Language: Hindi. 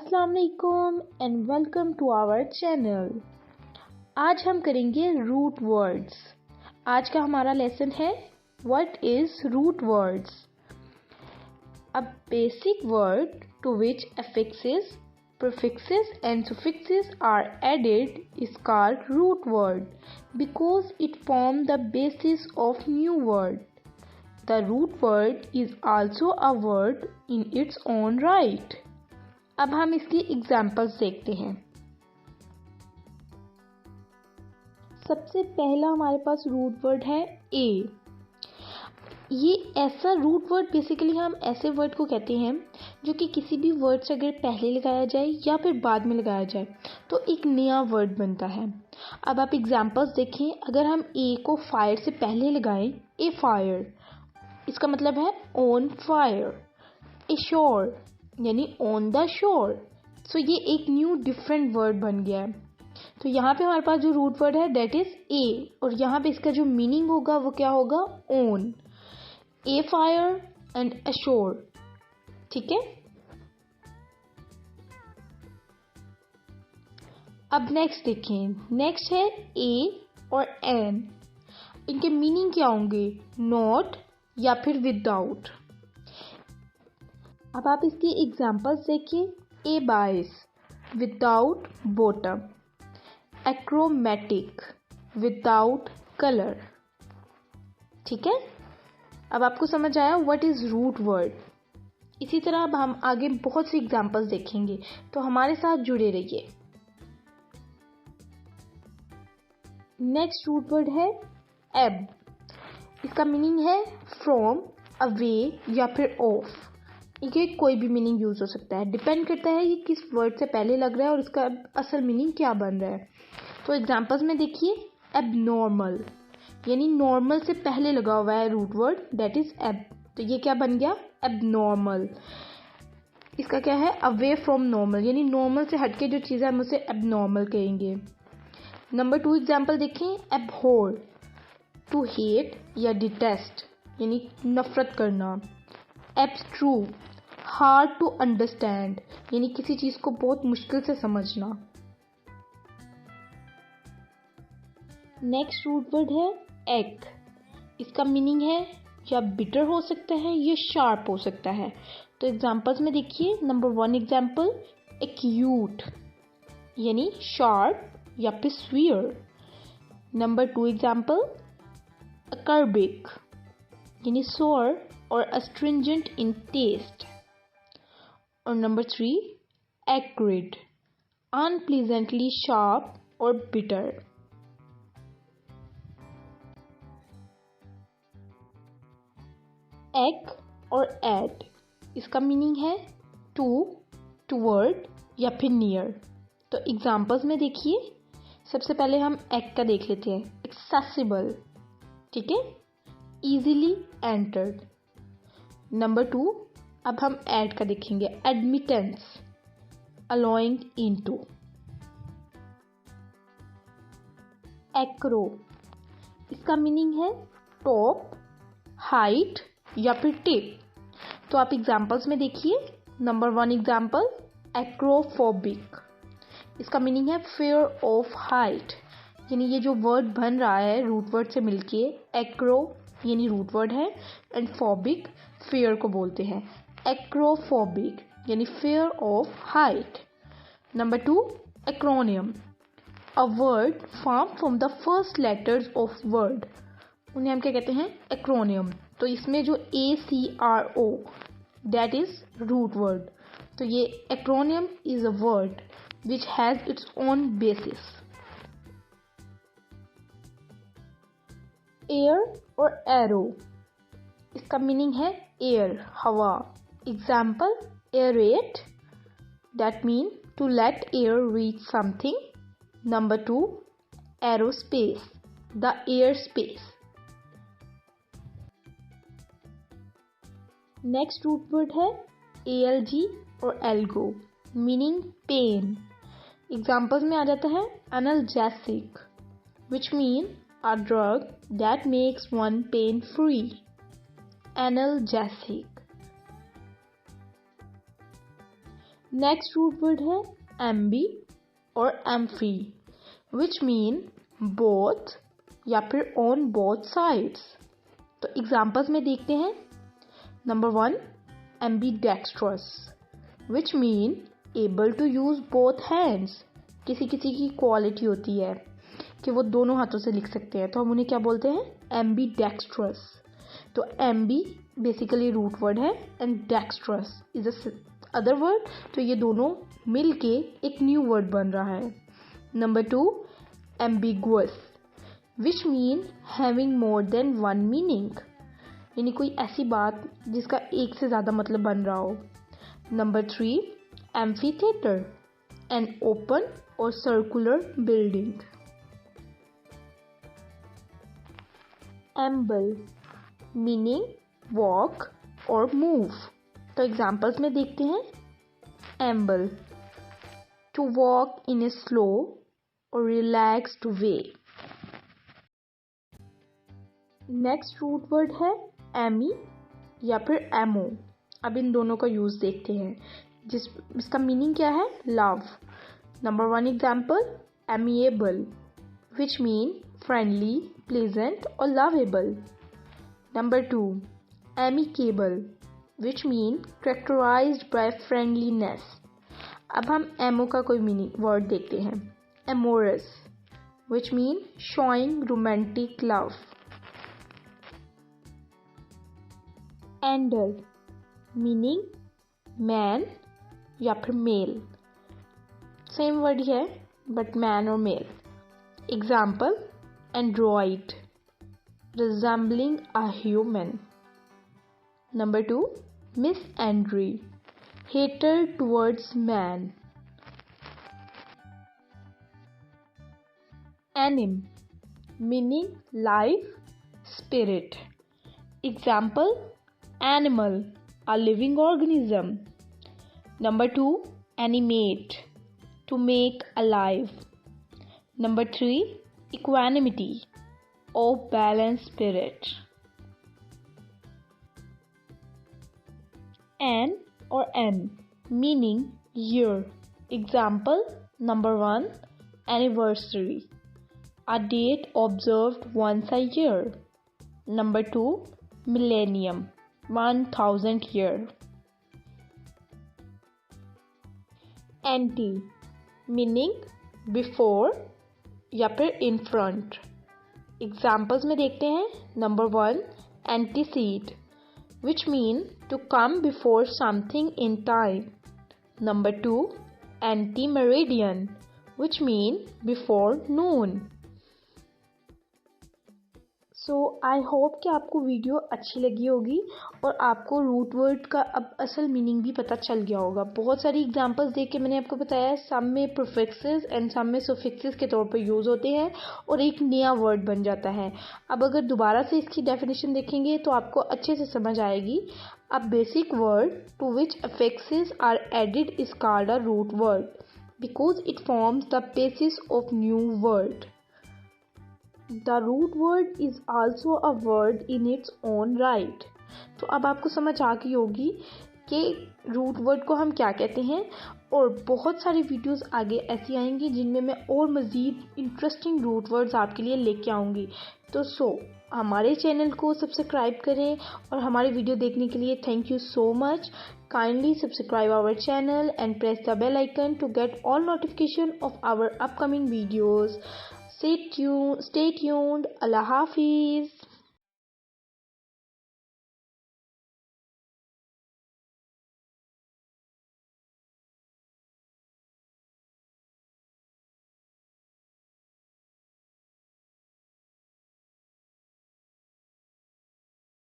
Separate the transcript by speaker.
Speaker 1: अस्सलाम वालेकुम and welcome to our channel. आज हम करेंगे रूट वर्ड्स। आज का हमारा लेसन है what is root words. A basic word to which affixes, prefixes and suffixes are added is called root word because it forms the basis of new word. The root word is also a word in its own right. अब हम इसकी एग्जाम्पल्स देखते हैं। सबसे पहला हमारे पास रूट वर्ड है ए। ये ऐसा रूट वर्ड बेसिकली हम ऐसे वर्ड को कहते हैं जो कि किसी भी वर्ड से अगर पहले लगाया जाए या फिर बाद में लगाया जाए तो एक नया वर्ड बनता है। अब आप एग्जाम्पल्स देखें। अगर हम ए को फायर से पहले लगाएं, ए फायर, इसका मतलब है ऑन फायर। ए शोर यानी ऑन द शोर। सो ये एक न्यू डिफरेंट वर्ड बन गया है। तो यहाँ पे हमारे पास जो रूट वर्ड है दैट इज ए, और यहाँ पे इसका जो मीनिंग होगा वो क्या होगा, ऑन। ए फायर एंड अ शोर। ठीक है। अब नेक्स्ट देखें। नेक्स्ट है ए और एन। इनके मीनिंग क्या होंगे, नॉट या फिर विदाउट। अब आप इसकी एग्जाम्पल्स देखिए। ए बाइस without bottom, achromatic without colour. ठीक है। अब आपको समझ आया व्हाट इज रूट वर्ड। इसी तरह अब हम आगे बहुत सी एग्जाम्पल्स देखेंगे, तो हमारे साथ जुड़े रहिए। नेक्स्ट रूट वर्ड है एब। इसका मीनिंग है फ्रॉम, अवे या फिर ऑफ। ये कोई भी मीनिंग यूज हो सकता है, डिपेंड करता है ये किस वर्ड से पहले लग रहा है और इसका असल मीनिंग क्या बन रहा है। तो एग्जांपल्स में देखिए। एबनॉर्मल यानी नॉर्मल से पहले लगा हुआ है रूट वर्ड दैट इज एब, तो ये क्या बन गया, एबनॉर्मल। इसका क्या है, अवे फ्रॉम नॉर्मल, यानी नॉर्मल से हटके जो चीज़ है हम उसे एबनॉर्मल कहेंगे। नंबर 2 एग्जाम्पल देखें। एबहोर, टू हेट या डिटेस्ट यानी नफरत करना। एब्स्ट्रू, हार्ड टू अंडरस्टैंड यानी किसी चीज को बहुत मुश्किल से समझना। नेक्स्ट रूट वर्ड है एक। इसका मीनिंग है या बिटर हो सकता है या शार्प हो सकता है। तो एग्जांपल्स में देखिए। नंबर 1 एग्जांपल, एक्यूट यानी शार्प या फिर स्वीयर। नंबर 2 एग्जांपल, अकर्बिक यानी सोर और astringent in taste। और नंबर 3 acrid, unpleasantly sharp और bitter। एक और एड, इसका मीनिंग है टू, टूवर्ड या फिर नियर। तो एग्जाम्पल्स में देखिए। सबसे पहले हम एक का देख लेते हैं। एक्सेसिबल, ठीक है, easily entered। नंबर 2 अब हम ऐड का देखेंगे। Admittance, allowing into. एक्रो, इसका मीनिंग है टॉप, हाइट या फिर टिप। तो आप एग्जांपल्स में देखिए। नंबर 1 एग्जांपल, एक्रोफोबिक, इसका मीनिंग है फियर ऑफ हाइट, यानी ये जो वर्ड बन रहा है रूट वर्ड से मिलके, एक्रो यानी रूट वर्ड है एंड फोबिक फियर को बोलते हैं। एक्रोफोबिक यानी fear of height. Number 2 acromion, a word form from the first letters of word, उन्हें हम क्या कहते हैं, एक्रोनियम। तो इसमें जो ACRO that is root word. तो ये acronym is a word which has its own basis. Air और एरो, इसका मीनिंग है एयर, हवा। Example, aerate that mean to let air reach something. Number 2 aerospace, the air space. Next root word है ALG और एल्गो, मीनिंग पेन। एग्जाम्पल्स में आ जाता है analgesic which mean a drug that makes one pain free, analgesic। Next root word है एम्बी और एम्फी, विच मीन बोथ या फिर ऑन बोथ साइड्स। तो एग्जाम्पल्स में देखते हैं। Number 1, ambidextrous, which mean able to use both hands. किसी किसी की क्वालिटी होती है कि वो दोनों हाथों से लिख सकते हैं, तो हम उन्हें क्या बोलते हैं, एम्बीडेक्स्ट्रस। तो एम्बी बेसिकली रूट वर्ड है and dextrous is other word, तो ये दोनों मिलके एक न्यू वर्ड बन रहा है। Number 2, ambiguous, which mean having more than one meaning, यानी कोई ऐसी बात जिसका एक से ज़्यादा मतलब बन रहा हो। नंबर 3, एम्फीथिएटर, एन ओपन और circular building. Amble, meaning walk और मूव। तो एग्जाम्पल्स में देखते हैं। Amble, to walk in a slow और relaxed way. Next root word है एमी या फिर एमो। अब इन दोनों का यूज देखते हैं, इसका मीनिंग क्या है, love. Number 1 example, amiable, which mean friendly, pleasant और lovable. Number 2, amicable, which mean characterised by friendliness. अब हम एमो का कोई मीनिंग वर्ड देखते हैं। Amorous, which mean showing romantic love. Andr, meaning man या फिर मेल, सेम वर्ड ही है बट मैन और male. Example, android, resembling a human. Number 2, misandry, hater towards man. Anim, meaning life, spirit. Example, animal, a living organism. Number 2, animate, to make alive. Number 3, equanimity, of balanced spirit. An or an, meaning year. Example, number 1, anniversary, a date observed once a year. Number 2, millennium, 1000 year. Anti, meaning before या फिर in front. एग्जाम्पल्स में देखते हैं। Number 1, antecede, which mean to come before something in time. Number 2, ante meridian, which mean before noon. So I hope कि आपको वीडियो अच्छी लगी होगी और आपको रूट वर्ड का अब असल मीनिंग भी पता चल गया होगा। बहुत सारी एग्जांपल्स देख के मैंने आपको बताया, सम में प्रीफिक्सेस एंड सम में सुफिक्सेस के तौर पर यूज़ होते हैं और एक नया वर्ड बन जाता है। अब अगर दोबारा से इसकी डेफिनेशन देखेंगे तो आपको अच्छे से समझ आएगी। A basic word to which affixes are added is called a root word because it forms the basis of new word. The root word is also a word in its own right. तो अब आपको समझ आ गई होगी कि रूट वर्ड को हम क्या कहते हैं और बहुत सारी वीडियोस आगे ऐसी आएंगी जिनमें मैं और मज़ीद इंटरेस्टिंग रूट वर्ड्स आपके लिए लेके आऊँगी. तो हमारे चैनल को सब्सक्राइब करें और हमारे वीडियो देखने के लिए thank you so much. Kindly subscribe our channel and press the bell icon to get all notification of our upcoming videos. Stay tuned. Allah Hafiz.